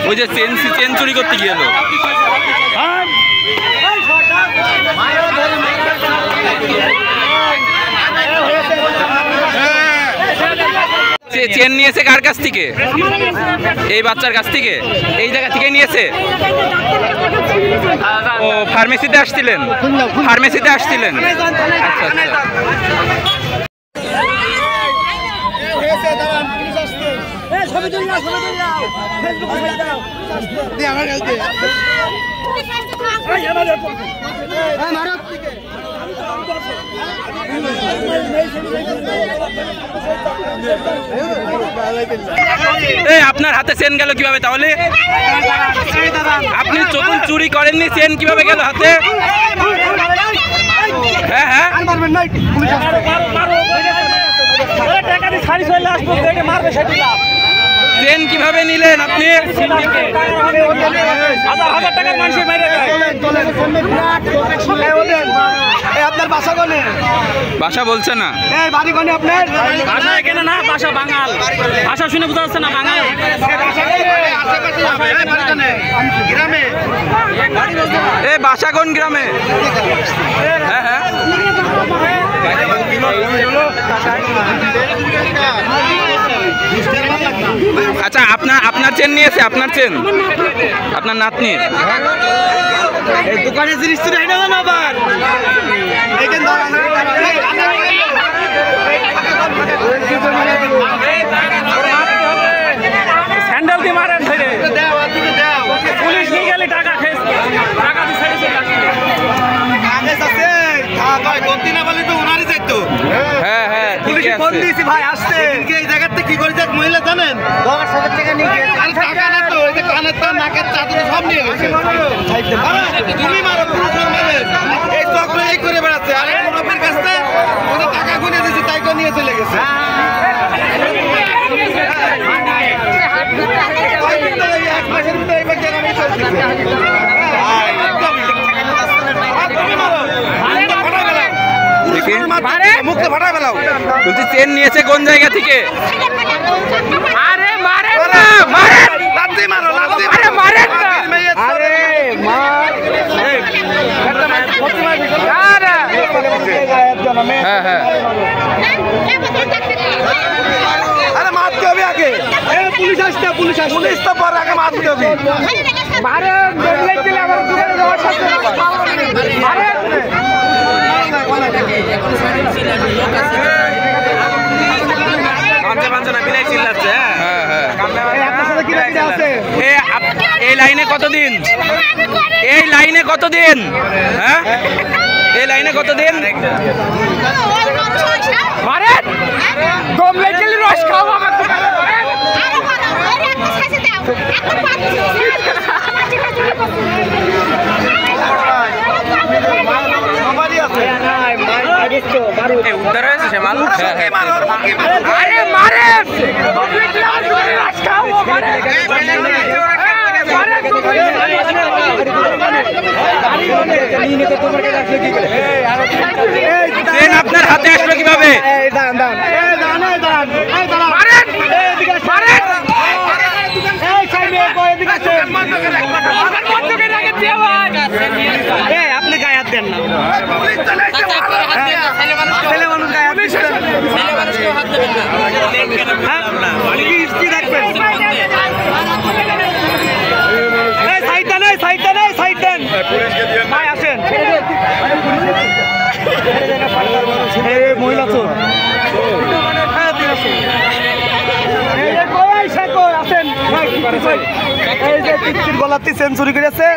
ওই যে চেন চুরি করতে গেল। চেন নিয়েছে কার কাছ থেকে? এই বাচ্চার কাছ থেকে, এই জায়গা থেকে নিয়েছে। ও ফার্মেসিতে আসছিলেন? ফার্মেসিতে আসছিলেন, আচ্ছা আচ্ছা। আপনার হাতে চেন গেল কিভাবে তাহলে? আপনি যখন চুরি করেননি চেন কিভাবে গেল হাতে? হ্যাঁ হ্যাঁ, চেন কিভাবে নিলেন আপনি? আপনার বাসা কোনে? বাসা বলছে না। বাড়ি কোনে আপনার? বাসা এখানে না, বাসা বাঙাল। ভাষা শুনে বোঝা যাচ্ছে না বাঙাল। গ্রামে। এই বাসা কোন গ্রামে? হ্যাঁ হ্যাঁ, আচ্ছা আপনার চেন নিয়েছে? আপনার চেন আপনার নাতনি? এই দোকানে জিনিস তো নাই না আবার। স্যান্ডেল দিয়ে মারেন ধরে। পুলিশ নিয়ে গেলে টাকা খেয়ে টাকা দিয়ে ছেড়ে চলে আসবে। হ্যাঁ হ্যাঁ, পুলিশ ফোন দিয়েছি ভাই আসতে। এই জায়গাতে কি করেছে মহিলা জানেন? 10,000 টাকা নিয়ে গেছে। টাকা না তো, ওই যে কানের তো নাকের চাদর সব নিয়ে গেছে। তুমি মারো, পুরুষ মারে। এই চক্র এই করে বেড়াচ্ছে। আর এক মুরব্বির কাছে ওদের টাকা গুনে দিয়েছে, তাই করে নিয়ে চলে গেছে। এক মাসের ভিতরে এই বাচ্চা আমি মুখে ফাটা ফেলাও। বলছি চেন নিয়েছে কোন জায়গা থেকে? আরে মারেন না, মারেন, লাথি মারো, লাথি আরে মারেন না, আরে মার। হ্যাঁ হ্যাঁ, আরে মারতে হবে আগে। পুলিশ আসতে, পুলিশ আসতে, পুলিশ তো পরে আগে মারতে হবে। মারেন, দৌড়লে দিলে আবার দূরে যাওয়ার সাথে মারেন। এই লাইনে কতদিন? এই লাইনে কতদিন? হ্যাঁ, এই লাইনে কতদিন? মারেন, দম লেগে গেলে রস খাওয়া আমার তো। উদ্ধার হয়েছে সে মাল। আরে মারেন, রস খাওয়া মারেন। চেন আপনার হাতে আসলো কিভাবে? আপনি গায়ে হাত দেন না, ছেলে মানুষ গায়ে হাত দিচ্ছেন। মহিলা তো গলাতে সেঞ্চুরি করেছে।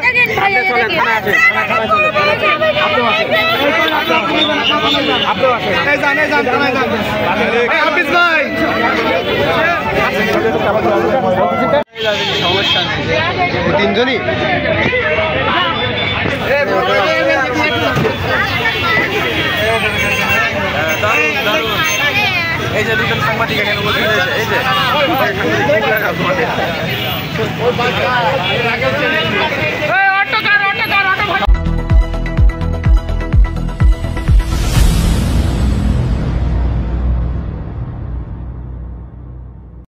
সমস্যা নেই, তিনজনই এই যে দুজন সাংবাদিক এখানে বলতে এই যে